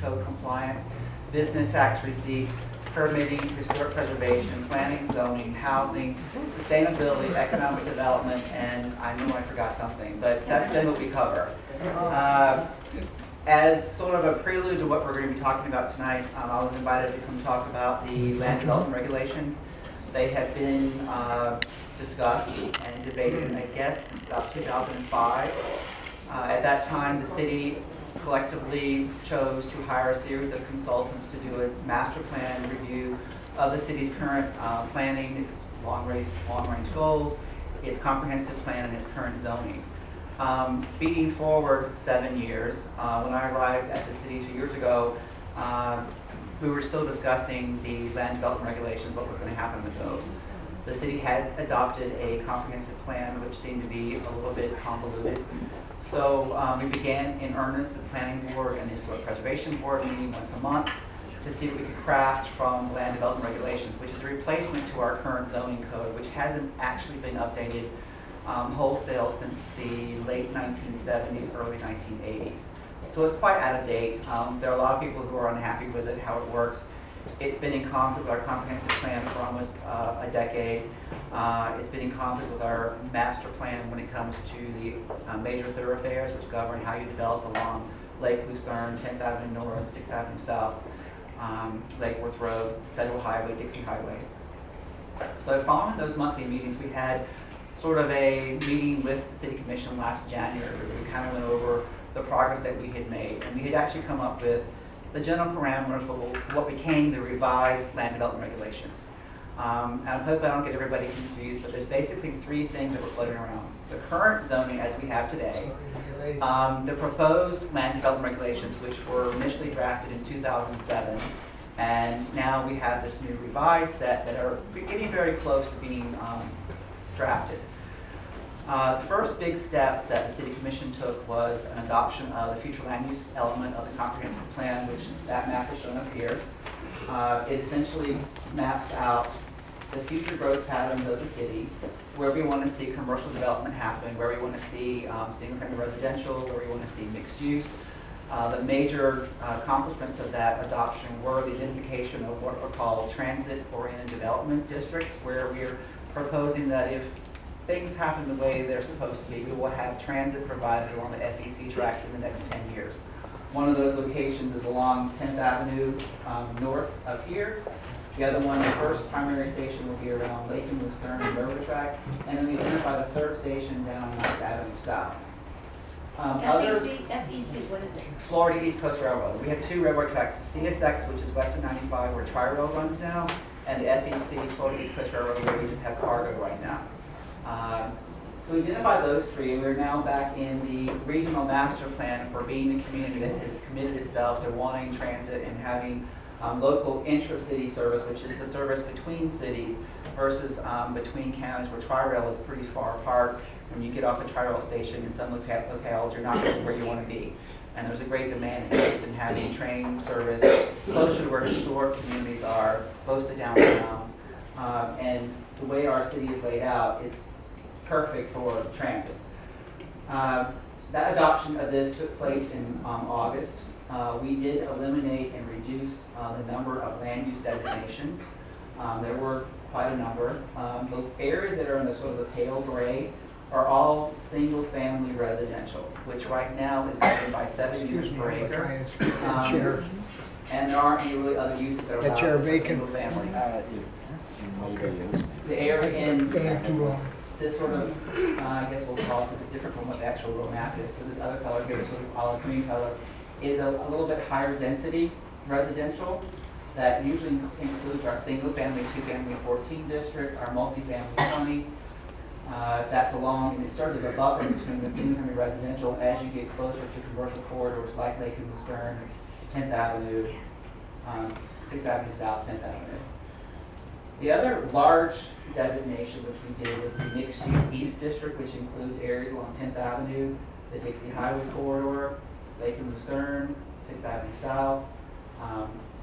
code compliance, business tax receipts, permitting, historic preservation, planning, zoning, housing, sustainability, economic development, and I know I forgot something, but that's been what we cover. As sort of a prelude to what we're going to be talking about tonight, I was invited to come talk about the land development regulations. They have been discussed and debated, I guess, since about 2005. At that time, the city collectively chose to hire a series of consultants to do a master plan review of the city's current planning, its long-range goals, its comprehensive plan, and its current zoning. Speeding forward 7 years, when I arrived at the city 2 years ago, we were still discussing the land development regulations, what was going to happen with those. The city had adopted a comprehensive plan, which seemed to be a little bit convoluted. So we began in earnest with the planning board and the historic preservation board meeting once a month to see what we could craft from land development regulations, which is a replacement to our current zoning code, which hasn't actually been updated wholesale since the late 1970s, early 1980s. So it's quite out of date. There are a lot of people who are unhappy with it, how it works. It's been in conflict with our comprehensive plan for almost a decade. It's been in conflict with our master plan when it comes to the major thoroughfares, which govern how you develop along Lake Lucerne, 10th Avenue North, 6th Avenue South, Lake Worth Road, Federal Highway, Dixie Highway. So following those monthly meetings, we had sort of a meeting with the City Commission last January where we kind of went over the progress that we had made. And we had actually come up with the general parameters for what became the revised land development regulations. And I hope I don't get everybody confused, but there's basically three things that we're floating around. The current zoning as we have today, the proposed land development regulations, which were initially drafted in 2007, and now we have this new revised set that are getting very close to being drafted. The first big step that the City Commission took was an adoption of the future land use element of the comprehensive plan, which that map is shown up here. It essentially maps out the future growth patterns of the city, where we want to see commercial development happen, where we want to see single-family residential, where we want to see mixed use. The major accomplishments of that adoption were the identification of what are called transit-oriented development districts, where we're proposing that if things happen the way they're supposed to be, we will have transit provided along the FEC tracks in the next 10 years. One of those locations is along 10th Avenue north of here. The other one, the first primary station will be around Lake and Lucerne and Railroad Track, and then we identified a third station down 9th Avenue South. FEC, what is it? Florida East Coast Railroad. We have two railroad tracks, the CSX, which is west of 95, where Tri-Rail runs now, and the FEC, Florida East Coast Railroad, where we just have cargo right now. So we identified those three, and we're now back in the regional master plan for being a community that has committed itself to wanting transit and having local intra-city service, which is the service between cities versus between counties, where Tri-Rail is pretty far apart. When you get off the Tri-Rail station in some locales, you're not really where you want to be. And there's a great demand and interest in having train service closer to where historic communities are, close to downtowns. And the way our city is laid out is perfect for transit. That adoption of this took place in August. We did eliminate and reduce the number of land use designations. There were quite a number. The areas that are in the sort of the pale gray are all single-family residential, which right now is governed by 7 units per acre. And there aren't any really other uses that are allowed for single family. The area in this sort of, I guess we'll call it, because it's different from what the actual real map is, but this other color here, this sort of olive green color, is a little bit higher density residential that usually includes our single family, 2-family, 14 district, our multifamily 20. That's along, and it serves as a buffer between the single-family residential as you get closer to commercial corridors like Lake and Lucerne, 10th Avenue, 6th Avenue South, 10th Avenue. The other large designation which we did was the mixed-use East District, which includes areas along 10th Avenue, the Dixie Highway corridor, Lake and Lucerne, 6th Avenue South,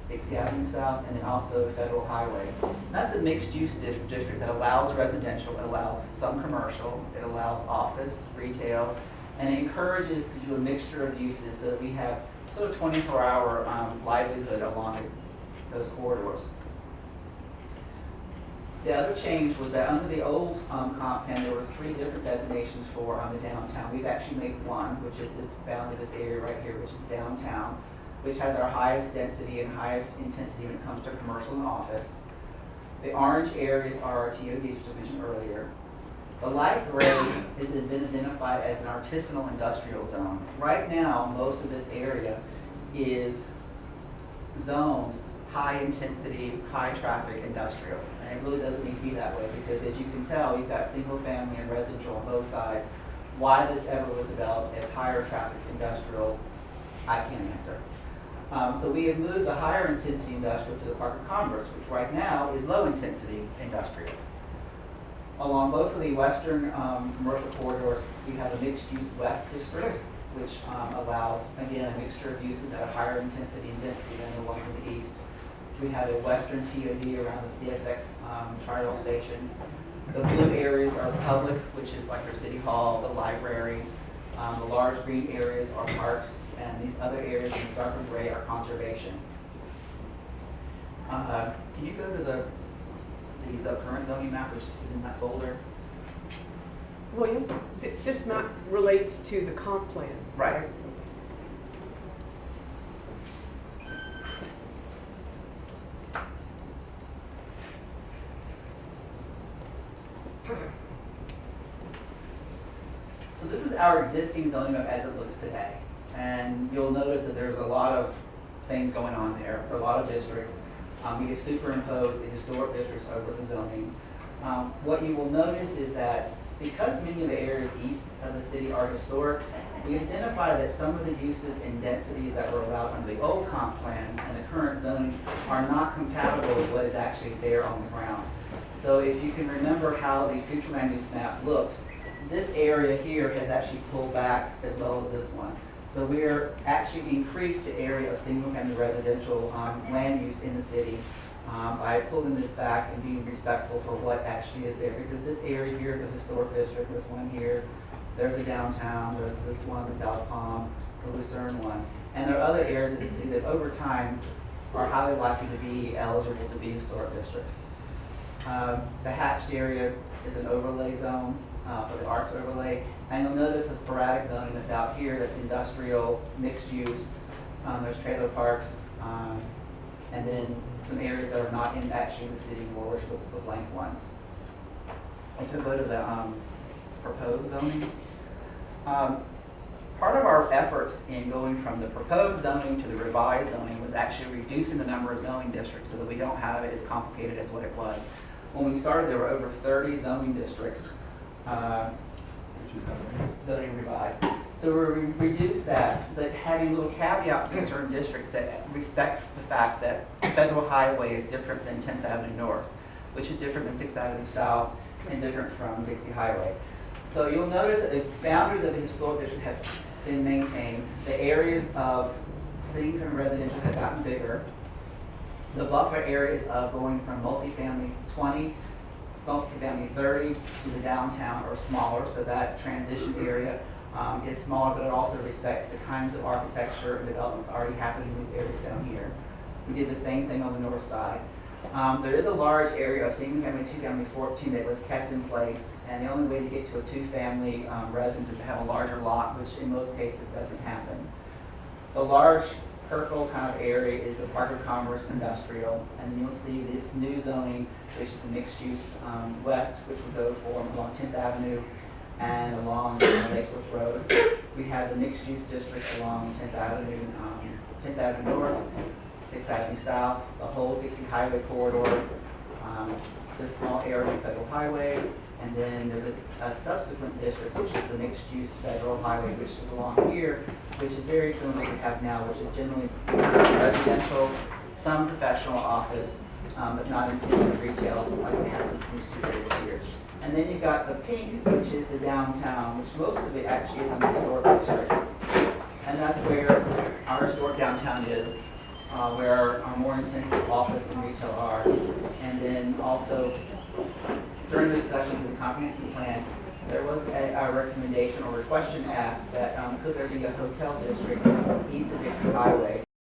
Dixie Avenue South, and then also Federal Highway. And that's the mixed-use district that allows residential, it allows some commercial, it allows office, retail, and it encourages to do a mixture of uses so that we have sort of 24-hour livelihood along those corridors. The other change was that under the old comp plan, there were 3 different designations for the downtown. We've actually made one, which is this bound to this area right here, which is downtown, which has our highest density and highest intensity when it comes to commercial and office. The orange areas are our TODs, which I mentioned earlier. The light gray has been identified as an artisanal industrial zone. Right now, most of this area is zoned high intensity, high traffic industrial. And it really doesn't need to be that way because as you can tell, you've got single family and residential on both sides. Why this ever was developed as higher traffic industrial, I can't answer. So we have moved the higher intensity industrial to the Park of Commerce, which right now is low intensity industrial. Along both of the western commercial corridors, we have a mixed use west district, which allows, again, a mixture of uses at a higher intensity and density than the ones in the east. We have a western TOD around the CSX tri-rail station. The blue areas are public, which is like our city hall, the library. The large green areas are parks, and these other areas in darker gray are conservation. Can you go to the current zoning map, which is in that folder? William, this map relates to the comp plan. Right. So this is our existing zoning map as it looks today. And you'll notice that there's a lot of things going on there for a lot of districts. We have superimposed the historic districts over the zoning. What you will notice is that because many of the areas east of the city are historic, we identify that some of the uses and densities that were allowed under the old comp plan and the current zoning are not compatible with what is actually there on the ground. So if you can remember how the future land use map looked, this area here has actually pulled back as well as this one. So we're actually increased the area of single-family residential land use in the city by pulling this back and being respectful for what actually is there. Because this area here is a historic district. There's one here. There's a downtown. There's this one, the South Palm, the Lucerne one. And there are other areas of the city that over time are highly likely to be eligible to be historic districts. The hatched area is an overlay zone for the arts overlay. And you'll notice a sporadic zoning that's out here that's industrial, mixed use. There's trailer parks, and then some areas that are not in actually the city anymore, which are the blank ones. If you go to the proposed zoning, part of our efforts in going from the proposed zoning to the revised zoning was actually reducing the number of zoning districts so that we don't have it as complicated as what it was. When we started, there were over 30 zoning districts. Zoning revised. So we reduced that, but having little caveats in certain districts that respect the fact that Federal Highway is different than 10th Avenue North, which is different than 6th Avenue South, and different from Dixie Highway. So you'll notice that the boundaries of the historic district have been maintained. The areas of single-family residential have gotten bigger. The buffer areas of going from multifamily 20 multifamily 30 to the downtown are smaller, so that transition area is smaller, but it also respects the kinds of architecture and developments already happening in these areas down here. We did the same thing on the north side. There is a large area of single family, 2-family, 14 that was kept in place, and the only way to get to a 2-family residence is to have a larger lot, which in most cases doesn't happen. The large purple kind of area is the Park of Commerce industrial, and then you'll see this new zoning, which is the mixed use west, which will go along 10th Avenue and along Lakesworth Road. We have the mixed use districts along 10th Avenue North, 6th Avenue South, the whole Dixie Highway corridor, this small area of Federal Highway, and then there's a subsequent district, which is the mixed use Federal Highway, which is along here, which is very similar to what we have now, which is generally residential, some professional office, but not intensive retail like we have in these two areas here. And then you've got the pink, which is the downtown, which most of it actually is in the historic district. And that's where our historic downtown is, where our more intensive office and retail are. And then also, during the discussions of the comprehensive plan, There was a recommendation or a question asked that could there be a hotel district east of Dixie Highway?